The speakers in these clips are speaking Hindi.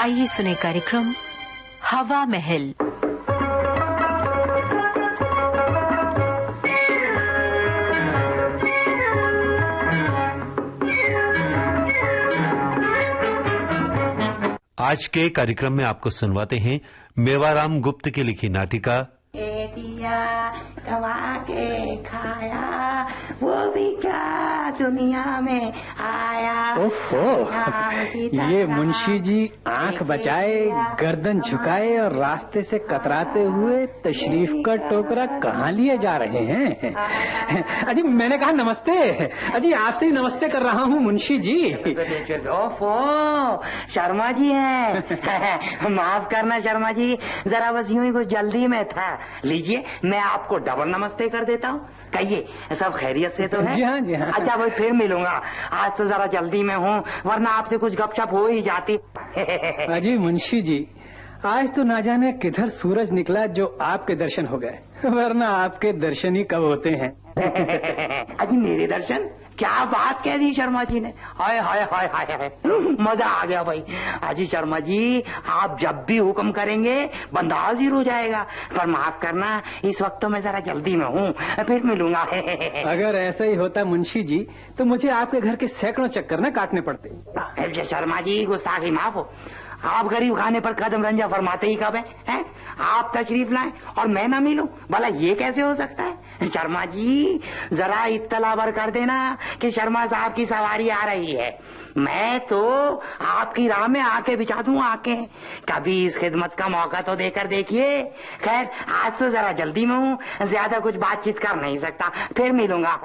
आइए सुने कार्यक्रम हवा महल। आज के कार्यक्रम में आपको सुनवाते हैं मेवाराम गुप्त की लिखी नाटिका कमा के खाया वो भी क्या दुनिया में आया। ओहो, ये मुंशी जी आंख बचाए, गर्दन झुकाए और रास्ते से कतराते हुए तशरीफ का टोकरा कहाँ लिए जा रहे हैं? अजी मैंने कहा नमस्ते। अजी आपसे ही नमस्ते कर रहा हूँ मुंशी जी। ओफो, शर्मा जी हैं। माफ करना शर्मा जी, जरा बस यूं ही कुछ जल्दी में था। लीजिए मैं आपको डबल नमस्ते कर देता हूँ। कहिए सब खैरियत से तो है? जी हाँ, जी हाँ। अच्छा भाई फिर मिलूंगा, आज तो जरा जल्दी में हूँ, वरना आपसे कुछ गपशप हो ही जाती। अजी मुंशी जी, आज तो ना जाने किधर सूरज निकला जो आपके दर्शन हो गए, वरना आपके दर्शन ही कब होते हैं। अजी मेरे दर्शन? क्या बात कह दी शर्मा जी ने। हाय हाय हाय हाय हाय, मजा आ गया भाई। अजी शर्मा जी, आप जब भी हुक्म करेंगे बंदा हाजिर हो जाएगा, पर माफ करना इस वक्त तो मैं जरा जल्दी में हूँ, फिर मिलूंगा। अगर ऐसा ही होता मुंशी जी तो मुझे आपके घर के सैकड़ों चक्कर न काटने पड़ते। शर्मा जी गुस्ताखी माफ हो, आप गरीब खाने पर कदम रंजा फरमाते ही कब है? आप तशरीफ लाएं और मैं ना मिलूं, भला ये कैसे हो सकता है? शर्मा जी जरा इत्तलावर कर देना कि शर्मा साहब की सवारी आ रही है, मैं तो आपकी राह में आके बिछा दूं आके। कभी इस खिदमत का मौका तो देकर देखिए। खैर आज तो जरा जल्दी में हूँ, ज्यादा कुछ बातचीत कर नहीं सकता, फिर मिलूंगा।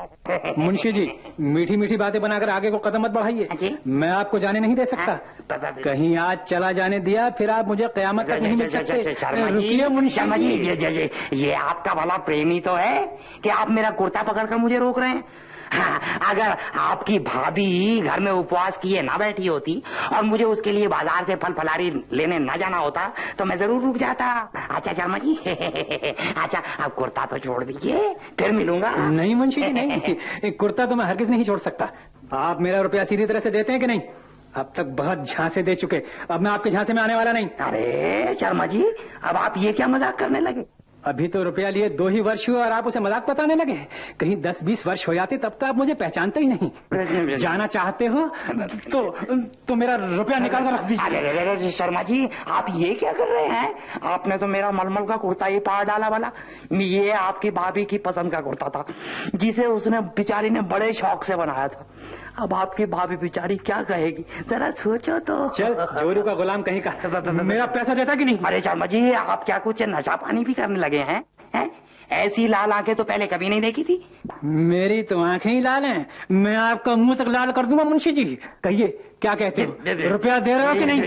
मुंशी जी मीठी मीठी बातें बनाकर आगे को कदम मत बढ़ाइए, मैं आपको जाने नहीं दे सकता। कहीं आज चला जाने दिया फिर आप मुझे कयामत तक नहीं मिल सकते। रुकिए मुंशी जी, ये आपका भला प्रेमी तो है कि आप मेरा कुर्ता पकड़कर मुझे रोक रहे हैं? हाँ, अगर आपकी भाभी घर में उपवास किए ना बैठी होती और मुझे उसके लिए बाजार से फल फलारी लेने ना जाना होता तो मैं जरूर रुक जाता। अच्छा शर्मा जी, अच्छा अब कुर्ता तो छोड़ दीजिए, फिर मिलूंगा। नहीं मुंशी जी नहीं, कुर्ता तो मैं हरगिज नहीं छोड़ सकता। आप मेरा रुपया सीधी तरह से देते हैं कि नहीं? अब तक बहुत झांसे दे चुके, अब मैं आपके झांसे में आने वाला नहीं। अरे शर्मा जी, अब आप ये क्या मजाक करने लगे? अभी तो रुपया लिए 2 ही वर्ष हुए और आप उसे मजाक बताने लगे। कहीं 10-20 वर्ष हो जाते तब तो आप मुझे पहचानते ही नहीं। जाना चाहते हो तो मेरा रुपया निकाल कर रख दीजिए। अरे शर्मा जी, आप ये क्या कर रहे हैं? आपने तो मेरा मलमल का कुर्ता ही पार डाला वाला। ये आपकी भाभी की पसंद का कुर्ता था, जिसे उसने बेचारी ने बड़े शौक से बनाया था। अब आपकी भाभी बेचारी क्या कहेगी, जरा सोचो तो। चल जोरू का गुलाम कहीं का, मेरा पैसा देता कि नहीं? अरे शर्मा जी, आप क्या कुछ नशा पानी भी करने लगे हैं? ऐसी लाल आंखें तो पहले कभी नहीं देखी थी। मेरी तो आंखें ही लाल हैं, मैं आपका मुंह तक लाल कर दूंगा मुंशी जी। कहिए क्या कहते हो, रुपया दे रहे हो कि नहीं?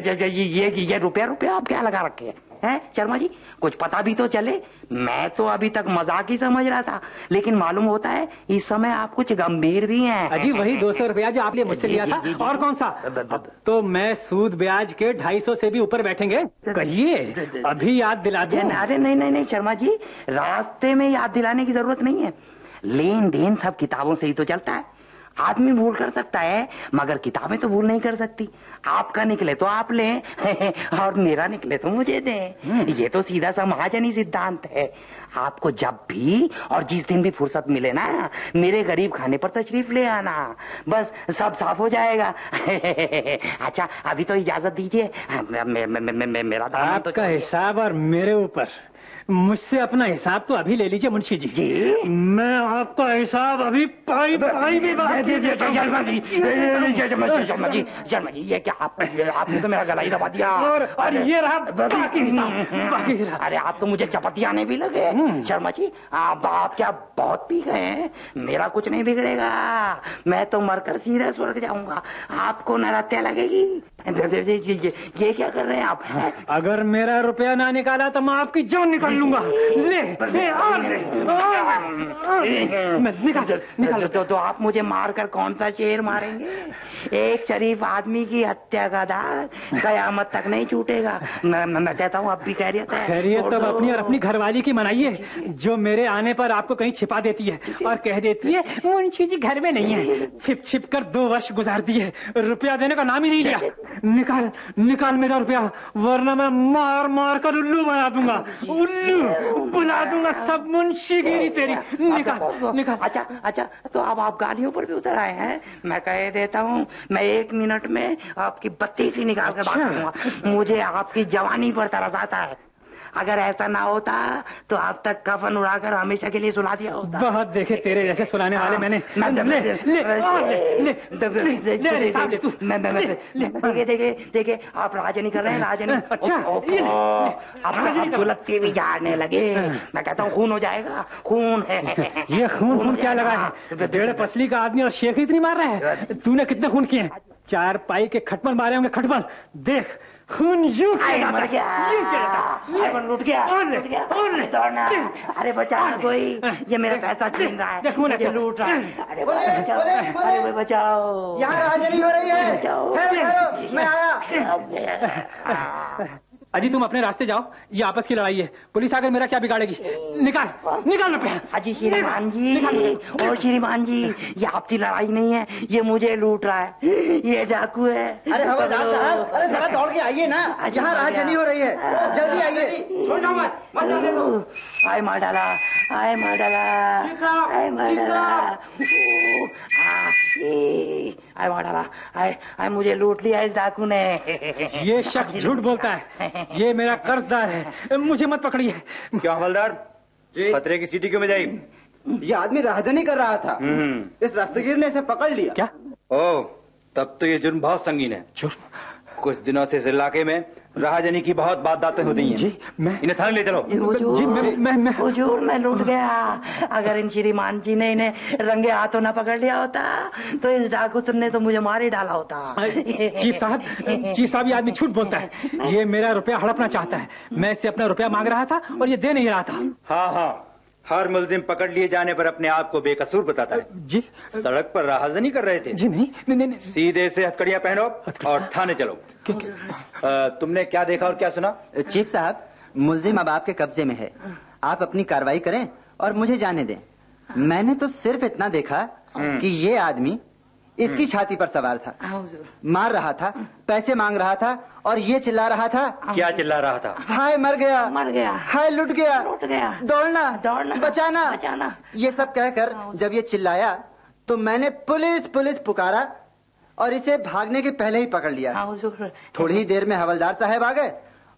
ये रुपया आप क्या लगा रखे हैं शर्मा जी? कुछ पता भी तो चले। मैं तो अभी तक मजाक ही समझ रहा था, लेकिन मालूम होता है इस समय आप कुछ गंभीर भी हैं। अजी वही 200 रुपया जो आपने मुझसे लिया था, और कौन सा? तो मैं सूद ब्याज के 250 से भी ऊपर बैठेंगे। कहिए अभी याद दिला दूं? अरे नहीं शर्मा जी, रास्ते में याद दिलाने की जरूरत नहीं है। लेन देन सब किताबों से ही तो चलता है। आदमी भूल कर सकता है मगर किताबें तो भूल नहीं कर सकती। आपका निकले तो आप लें और मेरा निकले तो मुझे दें। ये तो सीधा सा महाजनी सिद्धांत है। आपको जब भी और जिस दिन भी फुर्सत मिले ना, मेरे गरीब खाने पर तशरीफ ले आना, बस सब साफ हो जाएगा। अच्छा अभी तो इजाजत दीजिए, मेरा आपका हिसाब और मेरे ऊपर, मुझसे अपना हिसाब तो अभी ले लीजिए मुंशी जी। मैं आपका हिसाब अभी पाई भी शर्मा जी ये क्या आपने तो मेरा गला ही दबा दिया। और ये रहा बाकी। अरे आप तो मुझे चपतियाने भी लगे शर्मा जी। आप क्या बहुत पी गए हैं? मेरा कुछ नहीं बिगड़ेगा, मैं तो मरकर सीधे स्वर्ग जाऊंगा, आपको नरहत्या लगेगी। ये क्या कर रहे हैं आप? अगर मेरा रुपया ना निकाला तो मैं आपकी जान निकाल लूंगा। ले निकाल। तो आप मुझे मारकर कौन सा शेर मारेंगे? एक शरीफ आदमी की हत्या का दाग कयामत तक नहीं छूटेगा। मैं कहता हूँ अब भी खैरियत है। खैरियत तो अपनी और अपनी घरवाली की मनाइए, जो मेरे आने पर आपको कहीं छिपा देती है और कह देती है मुंशी जी घर में नहीं है। छिप छिप कर 2 वर्ष गुजार दिए, रुपया देने का नाम ही नहीं लिया। निकाल मेरा रुपया, वरना मैं मार मार कर उल्लू बना दूंगा। उल्लू बुला दूंगा सब मुंशीगिरी तेरी। निकाल। अच्छा तो अब आप गालियों पर भी उतर आए हैं। मैं कह देता हूँ, मैं 1 मिनट में आपकी बत्ती सी निकाल कर बात करूंगा। मुझे आपकी जवानी पर तरस आता है। अगर ऐसा ना होता तो आप तक कफन उड़ाकर हमेशा के लिए सुला दिया होता। बहुत देखे तेरे जैसे सुनाने वाले मैंने। देखिए आप राजनी कर रहे हैं, राजनी। अच्छा आप दुलत्ती भी झाड़ने लगे। मैं कहता हूँ खून हो जाएगा। खून है ये खून क्या लगा है? 1.5 पसली का आदमी और शेख इतनी मार रहा है। तूने कितने खून किए हैं? 4 पाई के खटमल मारे होंगे। खटमल देख, खून यूं मर गया, लुट गया। दौड़ना, अरे बचाओ कोई, ये मेरा पैसा छीन रहा है, मुझे लूट रहा है। अरे भाई बचाओ, यहाँ राजनी हो रही है। बचाओ, मैं आया। अजी तुम अपने रास्ते जाओ, ये आपस की लड़ाई है। पुलिस आकर मेरा क्या बिगाड़ेगी? निकाल रुपया। अजी श्रीमान जी, ओ श्रीमान जी, ये आपकी लड़ाई नहीं है, ये मुझे लूट रहा है, ये डाकू है। अरे हवलदार साहब, अरे जरा दौड़ के आइए ना, यहाँ राजनी हो रही है, जल्दी आइए। छोड़ जाओ मत। आए मार डाला, आए मार डाला, आए मार डाला, आए मार डाला, आए मुझे लूट लिया इस डाकू ने। ये शख्स झूठ बोलता है, ये मेरा कर्जदार है, मुझे मत पकड़िए। क्यों हवलदार, खतरे की सीटी क्यों बजाई? ये आदमी राहजनी कर रहा था, इस रास्तेगीर ने इसे पकड़ लिया। क्या? ओह, तब तो ये जुर्म बहुत संगीन है। जुर्म? कुछ दिनों से इस इलाके में राहजनी की बहुत बातें हो रही हैं। जी मैं इन्हें थाने ले चलो। जी मैं हुजूर, मैं लूट गया। अगर इन श्रीमान जी ने इन्हें रंगे हाथों न पकड़ लिया होता तो इस डाकू ने तो मुझे मार ही डाला होता। चीफ साहब ये आदमी झूठ बोलता है। ये मेरा रुपया हड़पना चाहता है। मैं इससे अपना रुपया मांग रहा था और ये दे नहीं रहा था। हाँ, हर मुलजिम पकड़ लिए जाने पर अपने आप को बेकसूर बताता है। जी सड़क पर राहजनी कर रहे थे? जी नहीं। सीधे से हथकड़ियां पहनो और थाने चलो। तुमने क्या देखा और क्या सुना? चीफ साहब, मुलजिम अब आपके कब्जे में है, आप अपनी कार्रवाई करें और मुझे जाने दें। मैंने तो सिर्फ इतना देखा कि ये आदमी इसकी छाती पर सवार था, मार रहा था, पैसे मांग रहा था और ये चिल्ला रहा था। क्या चिल्ला रहा था? हाय मर गया, हाय लुट गया, दौड़ना, बचाना। ये सब कहकर जब ये चिल्लाया तो मैंने पुलिस पुकारा और इसे भागने के पहले ही पकड़ लिया। थोड़ी ही देर में हवलदार साहब आ गए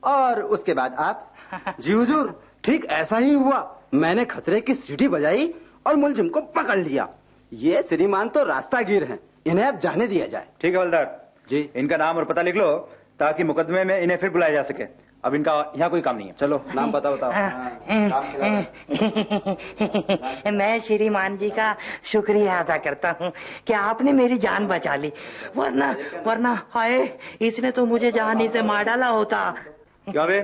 और उसके बाद आप। जी हुजूर, ठीक ऐसा ही हुआ। मैंने खतरे की सीटी बजाई और मुलजिम को पकड़ लिया। ये श्रीमान तो रास्तागीर हैं, इन्हें अब जाने दिया जाए। ठीक है हवलदार जी, इनका नाम और पता लिख लो ताकि मुकदमे में इन्हें फिर बुलाया जा सके। अब इनका यहाँ कोई काम नहीं है। चलो नाम बताओ। मैं श्रीमान जी का शुक्रिया अदा करता हूँ कि आपने मेरी जान बचा ली, वरना हाय इसने तो मुझे जान से मार डाला होता। क्या बे?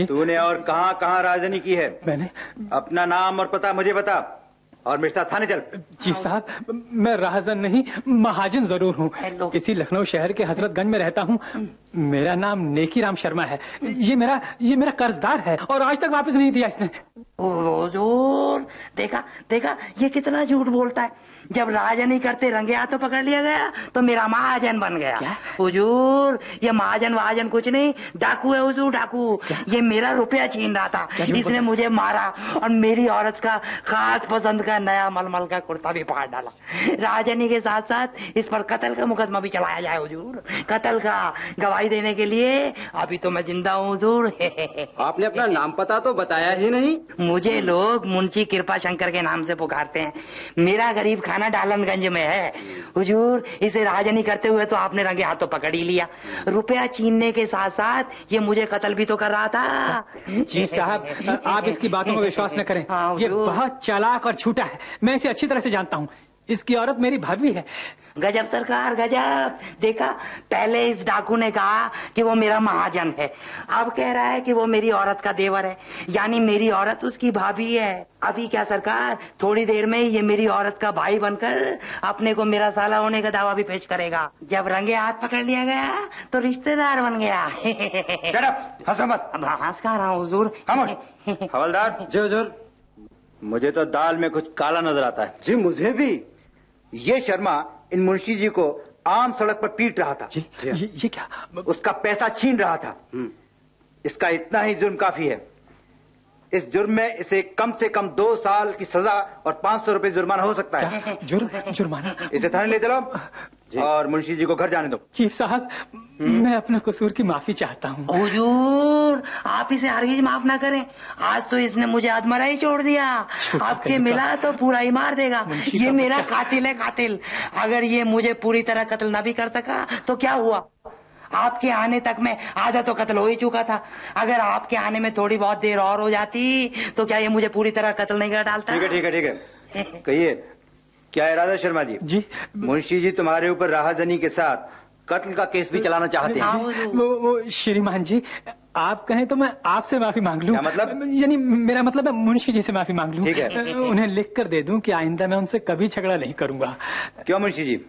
तूने और कहाँ राजनी की है? मैंने अपना नाम और पता मुझे बता और मिर्जा थाने चल। चीफ साहब, मैं राहजन नहीं महाजन जरूर हूँ। इसी लखनऊ शहर के हजरतगंज में रहता हूँ। मेरा नाम नेकीराम शर्मा है। ये मेरा कर्जदार है और आज तक वापस नहीं दिया इसने। हुजूर, देखा ये कितना झूठ बोलता है। जब राजनी करते रंगे हाथों पकड़ लिया गया तो मेरा महाजन बन गया। हुजूर, ये महाजन कुछ नहीं, डाकू है हुजूर, डाकू। ये मेरा रुपया छीन रहा था, इसने मुझे मारा और मेरी औरत का खास पसंद का नया मलमल का कुर्ता भी फाड़ डाला। राजनी के साथ साथ इस पर कत्ल का मुकदमा भी चलाया जाए हुजूर। कत्ल का गवाही देने के लिए अभी तो मैं जिंदा हूँ हुजूर। आपने अपना नाम पता तो बताया ही नहीं। मुझे लोग मुंशी कृपा शंकर के नाम से पुकारते हैं। मेरा गरीब खाना डालनगंज में है हुजूर। इसे राजनी करते हुए तो आपने रंगे हाथों पकड़ ही लिया। रुपया छीनने के साथ साथ ये मुझे कत्ल भी तो कर रहा था। चीफ साहब, आप इसकी बातों को विश्वास न करें। ये बहुत चालाक और छूटा है। मैं इसे अच्छी तरह से जानता हूँ। इसकी औरत मेरी भाभी है। गजब सरकार गजब। देखा, पहले इस डाकू ने कहा कि वो मेरा महाजन है, अब कह रहा है कि वो मेरी औरत का देवर है, यानी मेरी औरत उसकी भाभी है। अभी क्या सरकार, थोड़ी देर में ये मेरी औरत का भाई बनकर अपने को मेरा साला होने का दावा भी पेश करेगा। जब रंगे हाथ पकड़ लिया गया तो रिश्तेदार बन गया। Shut up, हंसो मत। अब हंस कहाँ रहा हूँ हुजूर। हवलदार जी हुजूर। मुझे तो दाल में कुछ काला नजर आता है। जी मुझे भी। ये शर्मा इन मुंशी जी को आम सड़क पर पीट रहा था। जी, ये क्या? उसका पैसा छीन रहा था। इसका इतना ही जुर्म काफी है। इस जुर्म में इसे कम से कम 2 साल की सजा और 500 रुपए जुर्माना हो सकता है। जुर्माना? इसे थाने ले चलो और मुंशी जी को घर जाने दो। चीफ साहब, मैं अपने कसूर की माफी चाहता हूँ। हुजूर, आप इसे हरगिज माफ ना करें। आज तो इसने मुझे आधमरा ही छोड़ दिया, आपके मिला तो पूरा ही मार देगा। ये मेरा कातिल है, कातिल। अगर ये मुझे पूरी तरह कत्ल ना भी कर सका तो क्या हुआ, आपके आने तक में आधा तो कत्ल हो ही चुका था। अगर आपके आने में थोड़ी बहुत देर और हो जाती तो क्या ये मुझे पूरी तरह कत्ल नहीं कर डालता? ठीक है ठीक है ठीक है, कहिए क्या इरादा शर्मा जी? जी, मुंशी जी तुम्हारे ऊपर राहजनी के साथ कत्ल का केस भी चलाना चाहते हैं। वो श्रीमान जी, आप कहें तो मैं आपसे माफी मांग लूं। क्या मतलब? यानी मेरा मतलब है मुंशी जी से माफी मांग लूं। ठीक है। उन्हें लिख कर दे दूं कि आइंदा मैं उनसे कभी झगड़ा नहीं करूंगा। क्यों मुंशी जी,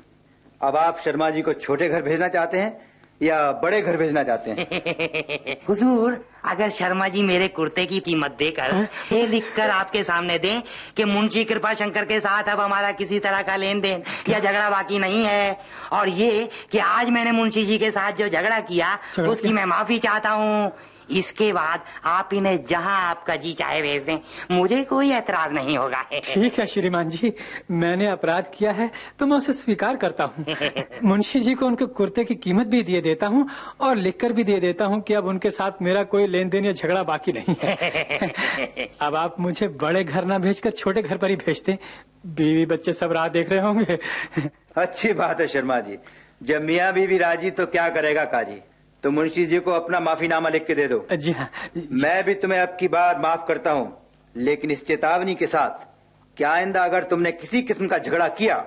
अब आप शर्मा जी को छोटे घर भेजना चाहते हैं या बड़े घर भेजना चाहते हैं? हुजूर, अगर शर्मा जी मेरे कुर्ते की कीमत देकर ये लिखकर आपके सामने दें कि मुंशी कृपा शंकर के साथ अब हमारा किसी तरह का लेन देन या झगड़ा बाकी नहीं है, और ये कि आज मैंने मुंशी जी के साथ जो झगड़ा किया उसकी मैं माफी चाहता हूँ, इसके बाद आप इन्हें जहां आपका जी चाहे भेज दें, मुझे कोई ऐतराज नहीं होगा। ठीक है श्रीमान जी, मैंने अपराध किया है तो मैं उसे स्वीकार करता हूँ। मुंशी जी को उनके कुर्ते की कीमत भी दिए देता हूँ और लिखकर भी दे देता हूँ कि अब उनके साथ मेरा कोई लेन देन या झगड़ा बाकी नहीं है। अब आप मुझे बड़े घर ना भेजकर छोटे घर पर ही भेज दें, बीवी बच्चे सब राह देख रहे होंगे। अच्छी बात है शर्मा जी, जब मियाँ बीवी राजी तो क्या करेगा काजी। तो मुंशी जी को अपना माफीनामा लिख के दे दो। जी हाँ। मैं भी तुम्हें अब की बार माफ करता हूँ, लेकिन इस चेतावनी के साथ कि आइंदा अगर तुमने किसी किस्म का झगड़ा किया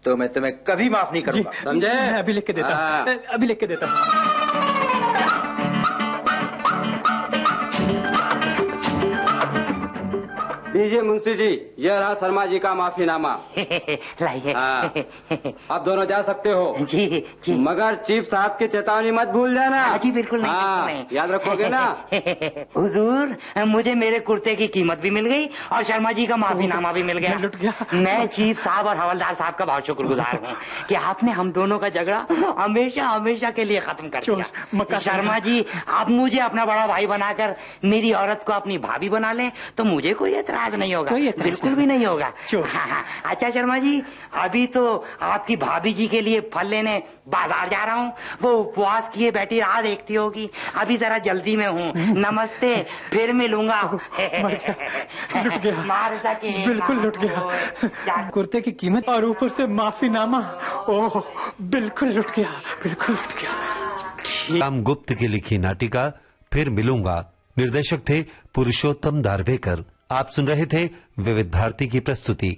तो मैं तुम्हें कभी माफ नहीं करूंगा, समझे? मैं अभी लिख के देता हूँ, अभी लिख के देता हूँ। लीजिए मुंशी जी, यह रहा शर्मा जी का माफीनामा। लाइए। आप दोनों जा सकते हो। जी जी, मगर चीफ साहब की चेतावनी मत भूल जाना। जी बिल्कुल नहीं, हाँ, बिल्कुल नहीं। याद रखोगे ना? हुजूर, मुझे मेरे कुर्ते की कीमत भी मिल गई और शर्मा जी का माफीनामा भी मिल गया। लुट गया। मैं चीफ साहब और हवलदार साहब का बहुत शुक्रगुजार हूँ कि आपने हम दोनों का झगड़ा हमेशा हमेशा के लिए खत्म कर दिया। शर्मा जी, आप मुझे अपना बड़ा भाई बनाकर मेरी औरत को अपनी भाभी बना लें तो मुझे कोई ऐतराज नहीं होगा, बिल्कुल भी नहीं होगा। हाँ। अच्छा शर्मा जी, अभी तो आपकी भाभी जी के लिए फल लेने बाजार जा रहा हूँ, वो उपवास किए बैठी राह देखती होगी, अभी जरा जल्दी में हूँ। नमस्ते, फिर मिलूंगा। लुट गया, मार सके बिल्कुल लुट गया। कुर्ते की कीमत और ऊपर से माफीनामा, ओह बिल्कुल लुट गया, बिल्कुल लुट गया। राम गुप्त की लिखी नाटिका फिर मिलूंगा, निर्देशक थे पुरुषोत्तम दारवेकर। आप सुन रहे थे विविध भारती की प्रस्तुति।